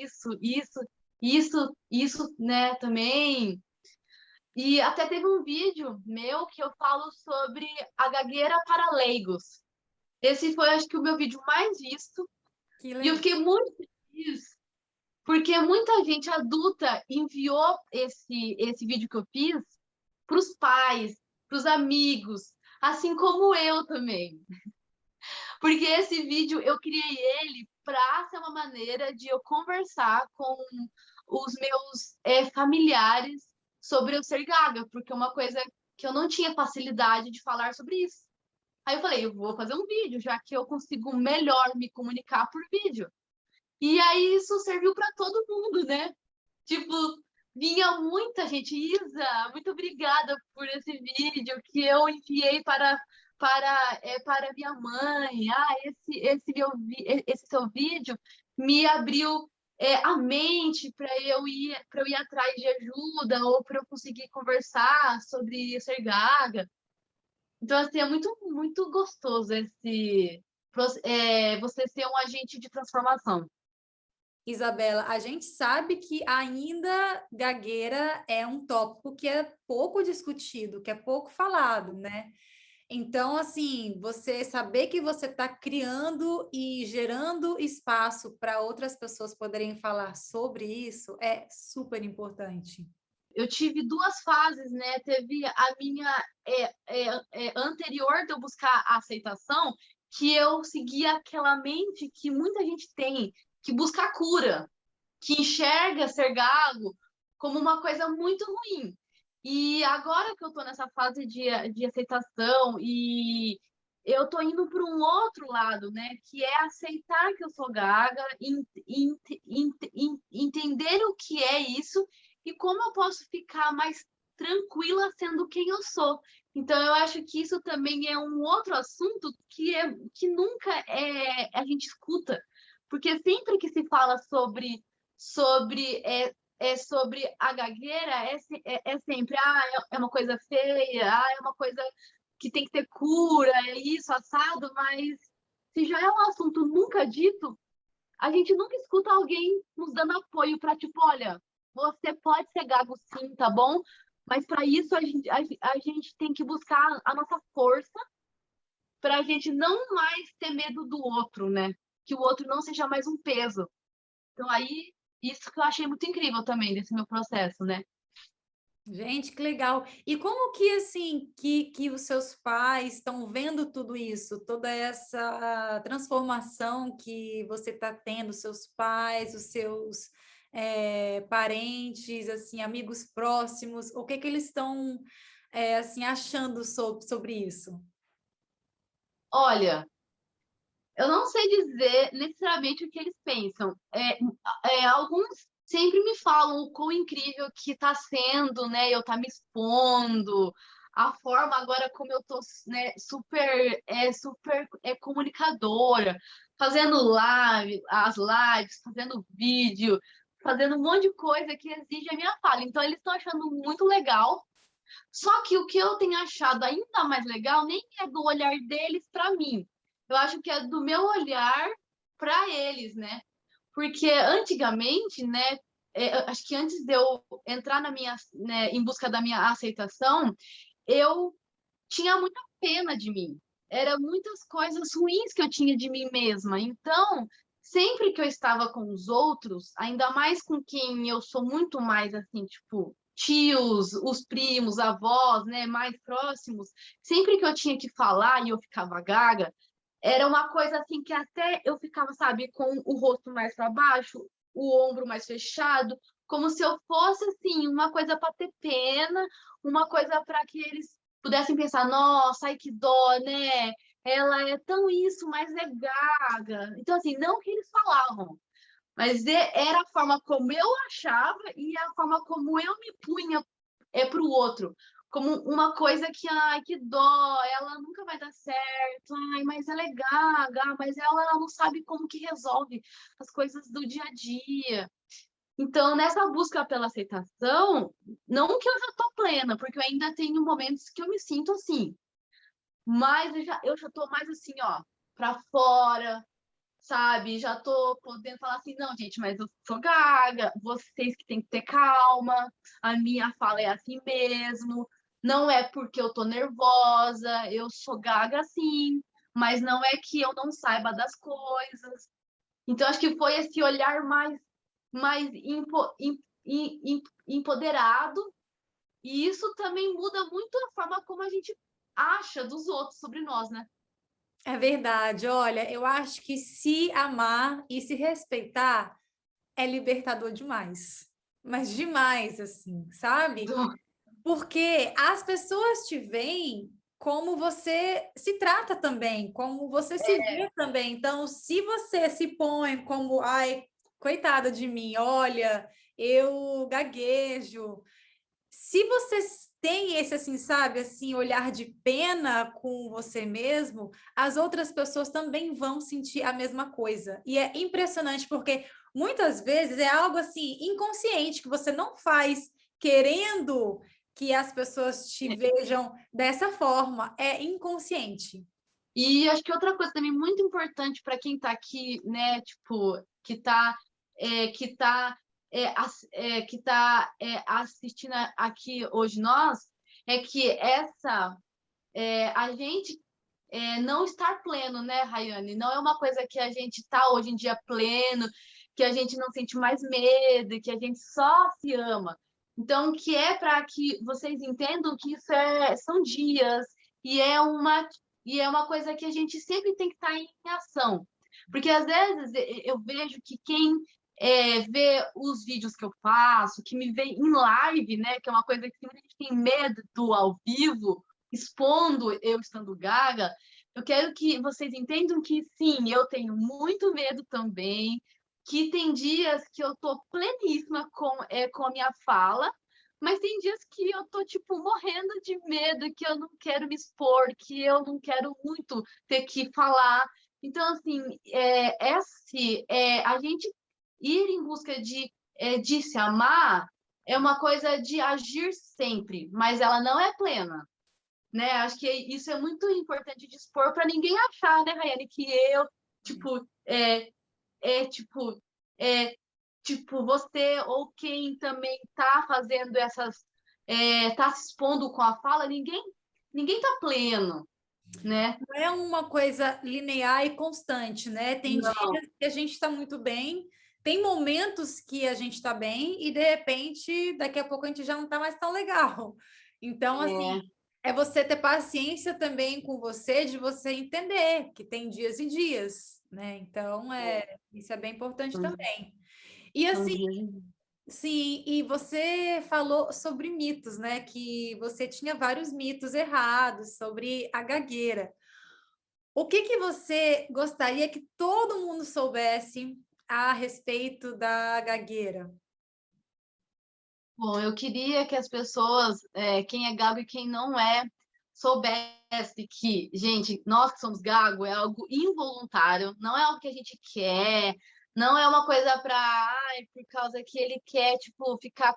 isso, né, também. E até teve um vídeo meu que eu falo sobre a gagueira para leigos. Esse foi, acho que, o meu vídeo mais visto. Que E eu legal. fiquei muito feliz porque muita gente adulta enviou esse vídeo que eu fiz para os pais, para os amigos, assim como eu também. Porque esse vídeo eu criei ele para ser uma maneira de eu conversar com os meus familiares sobre eu ser gaga, porque é uma coisa que eu não tinha facilidade de falar sobre isso. Aí eu falei, eu vou fazer um vídeo, já que eu consigo melhor me comunicar por vídeo. E aí isso serviu para todo mundo, né? Tipo, vinha muita gente, Isa, muito obrigada por esse vídeo que eu enviei para minha mãe. Ah, esse seu vídeo me abriu a mente para eu ir atrás de ajuda ou para eu conseguir conversar sobre ser gaga. Então, assim, é muito gostoso você ser um agente de transformação. Isabela, a gente sabe que ainda gagueira é um tópico que é pouco discutido, que é pouco falado, né? Então, assim, você saber que você está criando e gerando espaço para outras pessoas poderem falar sobre isso é super importante. Eu tive duas fases, né? Teve a minha anterior de eu buscar a aceitação, que eu seguia aquela mente que muita gente tem, que busca a cura, que enxerga ser gago como uma coisa muito ruim. E agora que eu tô nessa fase de aceitação e eu tô indo para um outro lado, né? Que é aceitar que eu sou gaga, entender o que é isso e como eu posso ficar mais tranquila sendo quem eu sou. Então, eu acho que isso também é um outro assunto que nunca a gente escuta, porque sempre que se fala sobre a gagueira é sempre é uma coisa feia, é uma coisa que tem que ter cura, é isso, assado, mas se já é um assunto nunca dito, a gente nunca escuta alguém nos dando apoio para, tipo, olha, você pode ser gago sim, tá bom? Mas para isso a gente tem que buscar a nossa força para a gente não mais ter medo do outro, né? Que o outro não seja mais um peso. Então aí, isso que eu achei muito incrível também desse meu processo, né? Gente, que legal. E como que assim que os seus pais estão vendo tudo isso, toda essa transformação que você está tendo, seus pais, os seus parentes, assim, amigos próximos, o que que eles estão assim achando sobre isso? Olha, eu não sei dizer necessariamente o que eles pensam. Alguns sempre me falam o quão incrível que está sendo, né? Eu tá me expondo, a forma agora como eu tô, né, super comunicadora, fazendo as lives, fazendo vídeo, fazendo um monte de coisa que exige a minha fala. Então eles estão achando muito legal. Só que o que eu tenho achado ainda mais legal nem é do olhar deles para mim. Eu acho que é do meu olhar para eles, né? Porque antigamente, né, acho que antes de eu entrar né, em busca da minha aceitação, eu tinha muita pena de mim. Eram muitas coisas ruins que eu tinha de mim mesma. Então, sempre que eu estava com os outros, ainda mais com quem eu sou muito mais assim, tipo, tios, os primos, avós, né, mais próximos, sempre que eu tinha que falar e eu ficava gaga, era uma coisa assim que até eu ficava, sabe, com o rosto mais para baixo, o ombro mais fechado, como se eu fosse assim, uma coisa para ter pena, uma coisa para que eles pudessem pensar, nossa, ai que dó, né? Ela é tão isso, mas é gaga. Então, assim, não que eles falavam, mas era a forma como eu achava e a forma como eu me punha para o outro. Como uma coisa que, ai, que dó, ela nunca vai dar certo, ai, mas ela é gaga, mas ela não sabe como que resolve as coisas do dia a dia. Então, nessa busca pela aceitação, não que eu já tô plena, porque eu ainda tenho momentos que eu me sinto assim, mas eu já tô mais assim, ó, pra fora, sabe? Já tô podendo falar assim, não, gente, mas eu sou gaga, vocês que têm que ter calma, a minha fala é assim mesmo, não é porque eu tô nervosa, eu sou gaga sim, mas não é que eu não saiba das coisas. Então, acho que foi esse olhar mais empoderado, e isso também muda muito a forma como a gente acha dos outros sobre nós, né? É verdade. Olha, eu acho que se amar e se respeitar é libertador demais. Mas demais, assim, sabe? Do- Porque as pessoas te veem como você se trata também, como você se vê também. Então, se você se põe como, ai, coitada de mim, olha, eu gaguejo. Se você tem esse, assim, sabe, assim, olhar de pena com você mesmo, as outras pessoas também vão sentir a mesma coisa. E é impressionante porque muitas vezes é algo assim inconsciente que você não faz querendo que as pessoas te vejam dessa forma, é inconsciente. E acho que outra coisa também muito importante para quem está aqui, né, tipo, que tá assistindo aqui hoje nós, é que a gente não estar pleno, né, Rayane? Não é uma coisa que a gente está hoje em dia pleno, que a gente não sente mais medo, que a gente só se ama. Então, que é para que vocês entendam que isso são dias e é uma coisa que a gente sempre tem que estar em ação. Porque às vezes eu vejo que quem ver os vídeos que eu faço, que me vê em live, né? Que é uma coisa que muita gente tem medo do ao vivo, expondo eu estando gaga. Eu quero que vocês entendam que, sim, eu tenho muito medo também, que tem dias que eu tô pleníssima com a minha fala, mas tem dias que eu tô, tipo, morrendo de medo, que eu não quero me expor, que eu não quero muito ter que falar. Então, assim, a gente ir em busca de se amar é uma coisa de agir sempre, mas ela não é plena, né? Acho que isso é muito importante de expor para ninguém achar, né, Rayane, que eu, tipo, tipo, é, tipo, você ou quem também tá fazendo tá se expondo com a fala, ninguém tá pleno, né? Não é uma coisa linear e constante, né? Tem dias Não, que a gente está muito bem, tem momentos que a gente está bem e de repente, daqui a pouco a gente já não está mais tão legal. Então, assim, é, é você ter paciência também com você, de você entender que tem dias e dias, né? Então, isso é bem importante são, também. E são assim, dias. sim, e você falou sobre mitos, né? Que você tinha vários mitos errados sobre a gagueira. O que que você gostaria que todo mundo soubesse a respeito da gagueira? Bom, eu queria que as pessoas, quem é gago e quem não é, soubesse que, gente, nós que somos gago é algo involuntário, não é algo que a gente quer, não é uma coisa por causa que ele quer, tipo, ficar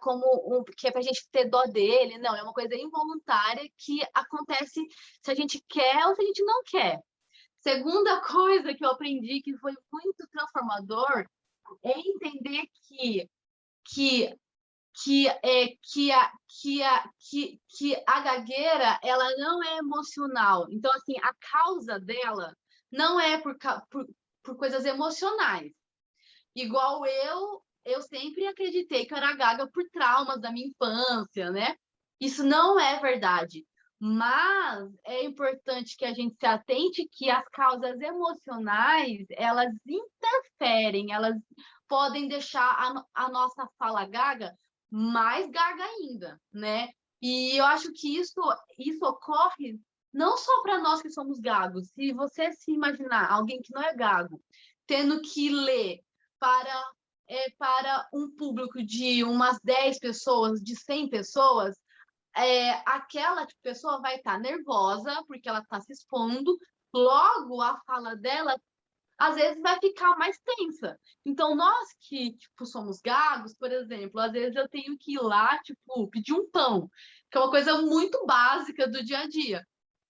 que é pra gente ter dó dele, não, é uma coisa involuntária que acontece se a gente quer ou se a gente não quer. Segunda coisa que eu aprendi que foi muito transformador é entender que que a gagueira ela não é emocional. Então, assim, a causa dela não é por coisas emocionais. Igual eu sempre acreditei que eu era gaga por traumas da minha infância, né? Isso não é verdade. Mas é importante que a gente se atente que as causas emocionais, elas interferem, elas podem deixar a nossa fala gaga mais gaga ainda, né? E eu acho que isso ocorre não só para nós que somos gagos. Se você se imaginar alguém que não é gago, tendo que ler para, para um público de umas 10 pessoas, de 100 pessoas, aquela pessoa vai estar nervosa porque ela está se expondo, logo a fala dela às vezes vai ficar mais tensa. Então, nós que, tipo, somos gagos, por exemplo, às vezes eu tenho que ir lá, tipo, pedir um pão, que é uma coisa muito básica do dia a dia.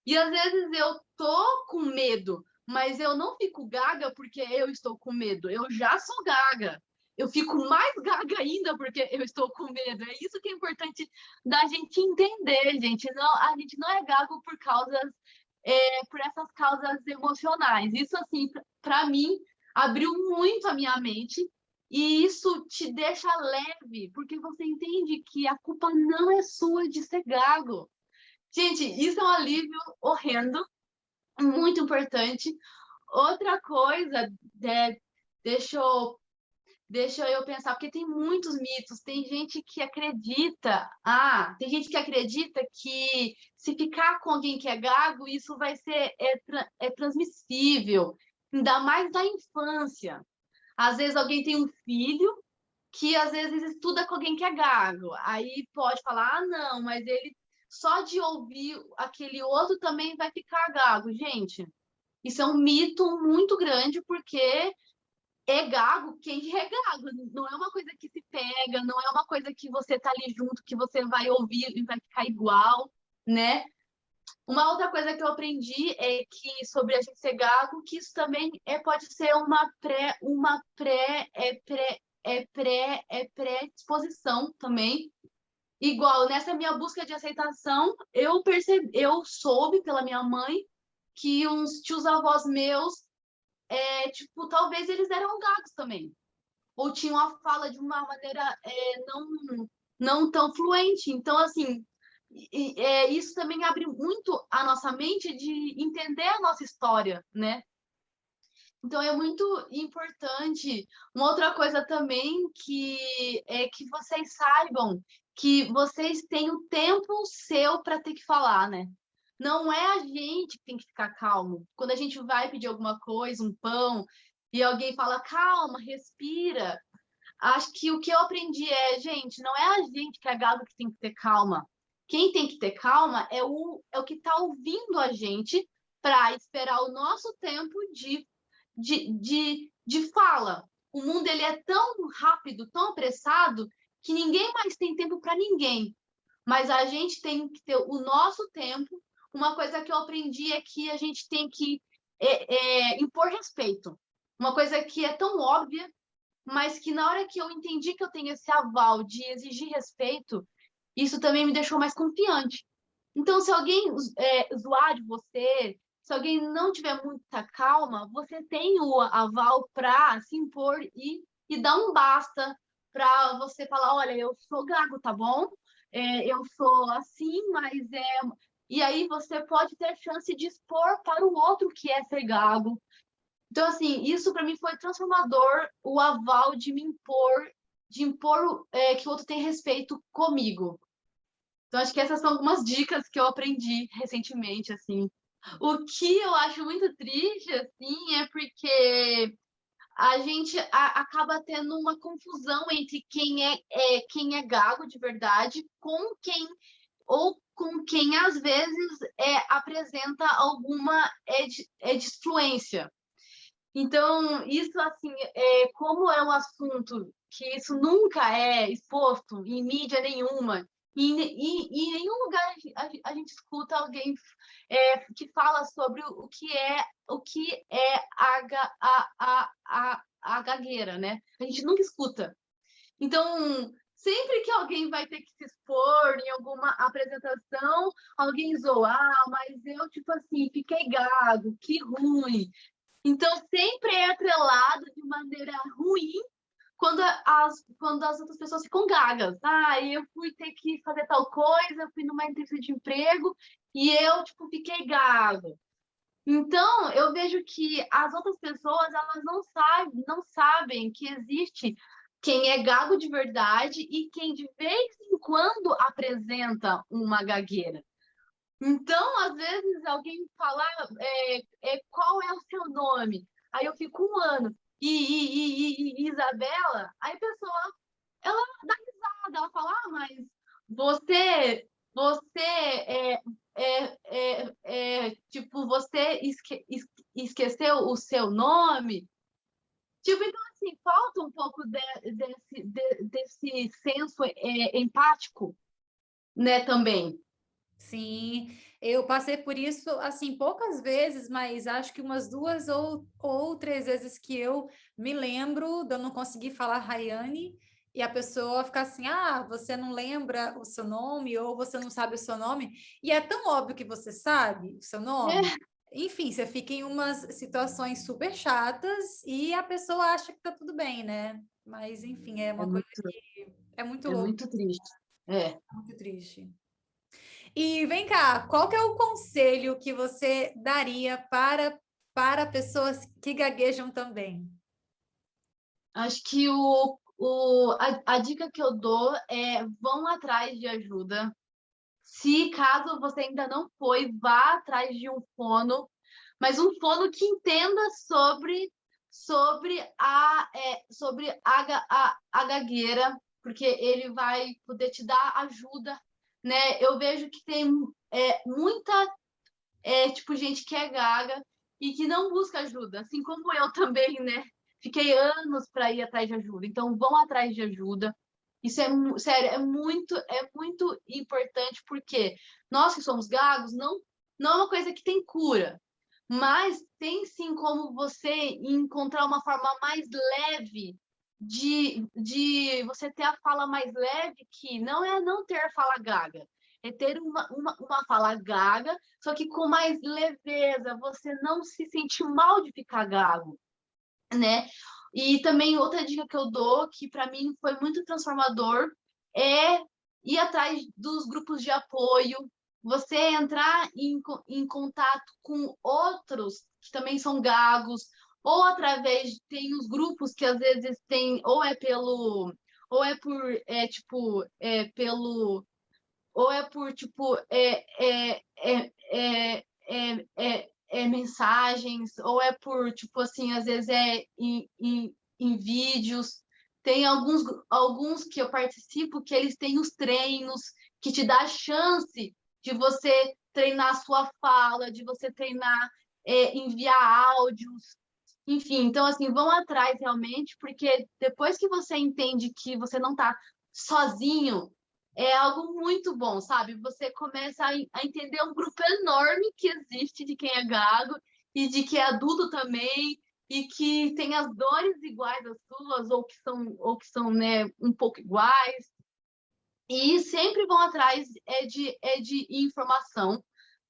E às vezes eu tô com medo, mas eu não fico gaga porque eu estou com medo. Eu já sou gaga. Eu fico mais gaga ainda porque eu estou com medo. É isso que é importante da gente entender, gente. Não, a gente não é gago por essas causas emocionais. Isso, assim, para mim, abriu muito a minha mente e isso te deixa leve, porque você entende que a culpa não é sua de ser gago. Gente, isso é um alívio horrendo, muito importante. Outra coisa, é, deixa eu, deixa eu pensar, porque tem muitos mitos, tem gente que acredita que se ficar com alguém que é gago, isso vai ser transmissível, ainda mais da infância. Às vezes alguém tem um filho que às vezes estuda com alguém que é gago. Aí pode falar, ah, não, mas ele só de ouvir aquele outro também vai ficar gago. Gente, isso é um mito muito grande, porque é gago quem é gago. Não é uma coisa que se pega, não é uma coisa que você tá ali junto, que você vai ouvir e vai ficar igual, né? Uma outra coisa que eu aprendi é que sobre a gente ser gago, que isso também pode ser uma pré-disposição também. Igual nessa minha busca de aceitação, eu soube pela minha mãe que uns tios-avós meus, tipo, talvez eles eram gagos também. Ou tinham a fala de uma maneira não tão fluente. Então, assim, isso também abre muito a nossa mente de entender a nossa história, né? Então é muito importante. Uma outra coisa também que é que vocês saibam que vocês têm o tempo seu para ter que falar, né? Não é a gente que tem que ficar calmo. Quando a gente vai pedir alguma coisa, um pão, e alguém fala, calma, respira. Acho que o que eu aprendi é, gente, não é a gente que é gado que tem que ter calma. Quem tem que ter calma é o que está ouvindo a gente para esperar o nosso tempo de fala. O mundo ele é tão rápido, tão apressado, que ninguém mais tem tempo para ninguém. Mas a gente tem que ter o nosso tempo. Uma coisa que eu aprendi é que a gente tem que impor respeito. Uma coisa que é tão óbvia, mas que na hora que eu entendi que eu tenho esse aval de exigir respeito, isso também me deixou mais confiante. Então, se alguém zoar de você, se alguém não tiver muita calma, você tem o aval para se impor e dar um basta para você falar, olha, eu sou gago, tá bom? Eu sou assim, mas é... E aí você pode ter chance de expor para o outro que é ser gago. Então, assim, isso para mim foi transformador, o aval de impor que o outro tem respeito comigo. Então, acho que essas são algumas dicas que eu aprendi recentemente, assim. O que eu acho muito triste, assim, é porque a gente acaba tendo uma confusão entre quem é gago de verdade com quem ou com quem às vezes apresenta alguma disfluência. Então, isso assim, como é um assunto que isso nunca é exposto em mídia nenhuma, e em nenhum lugar a gente escuta alguém que fala sobre o que é a gagueira, né? A gente nunca escuta. Então, sempre que alguém vai ter que se expor em alguma apresentação, alguém zoa, mas eu, tipo assim, fiquei gago, que ruim. Então, sempre é atrelado de maneira ruim quando as outras pessoas ficam gagas. Ah, eu fui ter que fazer tal coisa, eu fui numa entrevista de emprego e eu, tipo, fiquei gago. Então, eu vejo que as outras pessoas, elas não sabem que existe quem é gago de verdade e quem de vez em quando apresenta uma gagueira. Então, às vezes, alguém fala, qual é o seu nome? Aí eu fico um ano. Isabela, aí a pessoa, ela dá risada, ela fala, mas você tipo, você esqueceu o seu nome? Tipo, então, assim, falta um pouco desse senso empático, né, também. Sim, eu passei por isso assim poucas vezes, mas acho que umas duas ou três vezes que eu me lembro de eu não conseguir falar Rayane e a pessoa ficar assim: ah, você não lembra o seu nome ou você não sabe o seu nome, e é tão óbvio que você sabe o seu nome. Enfim, você fica em umas situações super chatas e a pessoa acha que tá tudo bem, né? Mas enfim, é É uma coisa muito, que é muito é louco, muito triste. É. muito triste. E vem cá, qual que é o conselho que você daria para pessoas que gaguejam também? Acho que a dica que eu dou é vão atrás de ajuda. Se caso você ainda não foi, vá atrás de um fono, mas um fono que entenda sobre a gagueira, porque ele vai poder te dar ajuda, né? Eu vejo que tem muita tipo gente que é gaga e que não busca ajuda, assim como eu também, né? Fiquei anos para ir atrás de ajuda. Então vão atrás de ajuda. Isso sério, é muito importante porque nós que somos gagos não é uma coisa que tem cura, mas tem sim como você encontrar uma forma mais leve de você ter a fala mais leve, que não é não ter fala gaga, é ter uma fala gaga, só que com mais leveza, você não se sente mal de ficar gago, né? E também outra dica que eu dou, que para mim foi muito transformador, é ir atrás dos grupos de apoio, você entrar em contato com outros que também são gagos, ou através, tem os grupos que às vezes tem, ou é por, tipo, ou é por, tipo, mensagens, ou é por, tipo assim, às vezes em vídeos. Tem alguns que eu participo que eles têm os treinos que te dá a chance de você treinar a sua fala, de você treinar, enviar áudios, enfim. Então, assim, vão atrás realmente, porque depois que você entende que você não está sozinho, é algo muito bom, sabe? Você começa a entender um grupo enorme que existe de quem é gago e de que é adulto também e que tem as dores iguais às suas ou que são, né, um pouco iguais. E sempre vão atrás de informação.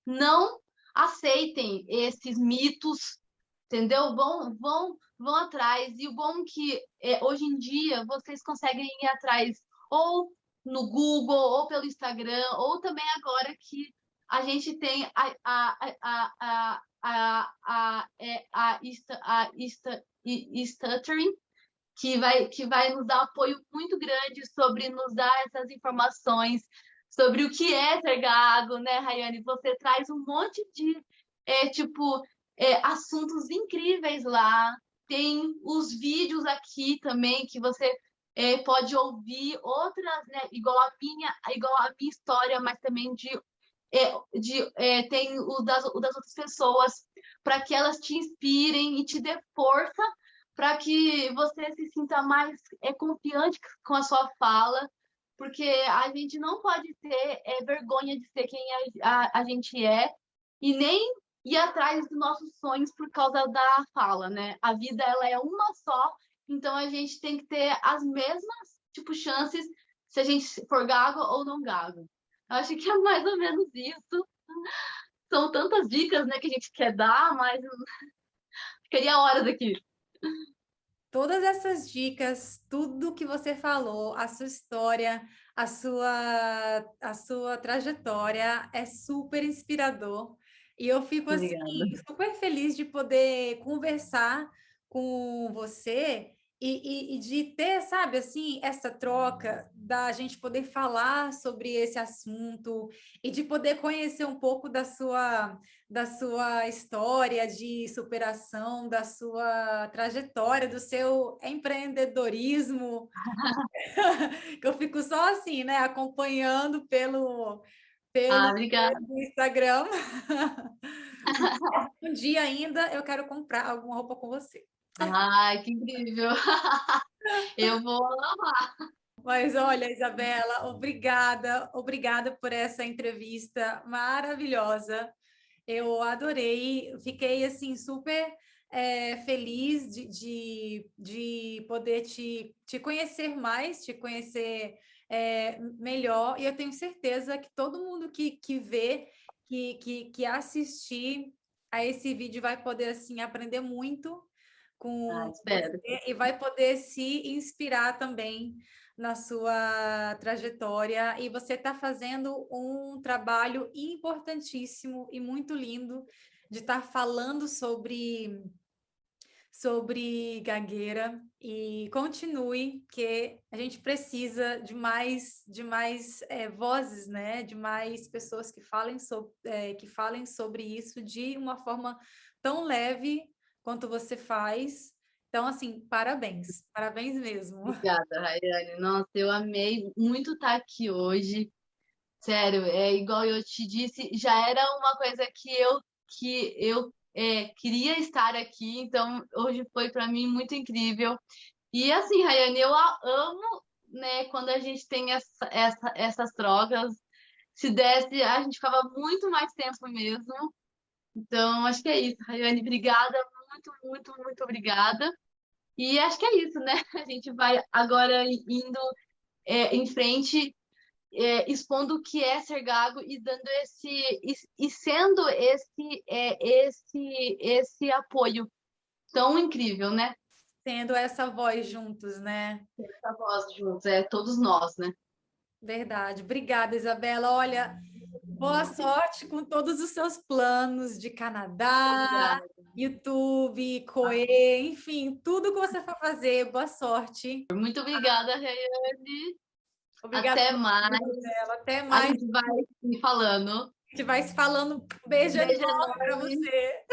Não aceitem esses mitos, entendeu? Vão atrás. E o bom é que hoje em dia vocês conseguem ir atrás ou no Google, ou pelo Instagram, ou também agora que a gente tem Stuttering, que vai nos dar apoio muito grande sobre nos dar essas informações sobre o que é ser gago, né, Rayane? Você traz um monte de, tipo, assuntos incríveis lá. Tem os vídeos aqui também que você pode ouvir outras, né, igual a minha história, mas também tem o das outras pessoas, para que elas te inspirem e te dê força para que você se sinta mais confiante com a sua fala, porque a gente não pode ter vergonha de ser quem a gente é e nem ir atrás dos nossos sonhos por causa da fala, né? A vida, ela é uma só, então a gente tem que ter as mesmas, tipo, chances se a gente for gago ou não gago. Eu acho que é mais ou menos isso. São tantas dicas, né, que a gente quer dar, mas ficaria horas aqui. Todas essas dicas, tudo que você falou, a sua história, a sua trajetória é super inspirador. E eu fico assim Obrigada. super feliz de poder conversar com você e de ter, sabe, assim, essa troca da gente poder falar sobre esse assunto e de poder conhecer um pouco da sua história de superação, da sua trajetória, do seu empreendedorismo, que eu fico só assim, né, acompanhando Ah, pelo obrigada. Instagram. Um dia ainda eu quero comprar alguma roupa com você. Ai, que incrível. Eu vou amar. Mas olha, Isabela, obrigada, obrigada por essa entrevista maravilhosa. Eu adorei, fiquei assim super feliz de poder te conhecer mais, te conhecer melhor. E eu tenho certeza que todo mundo que vê, que assistir a esse vídeo vai poder assim aprender muito Ah, com espero. você e vai poder se inspirar também na sua trajetória. E você está fazendo um trabalho importantíssimo e muito lindo de estar falando sobre gagueira e continue, que a gente precisa de mais vozes, né? De mais pessoas que falem sobre isso de uma forma tão leve quanto você faz. Então, assim, parabéns, parabéns mesmo. Obrigada, Rayane. Nossa, eu amei muito estar aqui hoje. Sério, é igual eu te disse, já era uma coisa que eu queria estar aqui, então hoje foi para mim muito incrível. E assim, Rayane, amo, né, quando a gente tem essas trocas. Se desse, a gente ficava muito mais tempo mesmo. Então, acho que é isso, Rayane. Obrigada, muito, muito, muito obrigada. E acho que é isso, né? A gente vai agora indo em frente, expondo o que é ser gago e dando e sendo esse apoio tão incrível, né? Tendo essa voz juntos, né? Essa voz juntos, todos nós, né? Verdade. Obrigada, Isabela. Olha, Boa sorte com todos os seus planos de Canadá, YouTube, Coe, enfim, tudo que você for fazer. Boa sorte. Muito obrigada, Rayane. Obrigada Até por mais. dela. Até A mais. gente vai se falando. A gente vai se falando. Beijo Beijo enorme para enorme. você.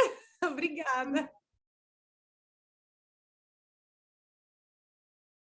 Obrigada.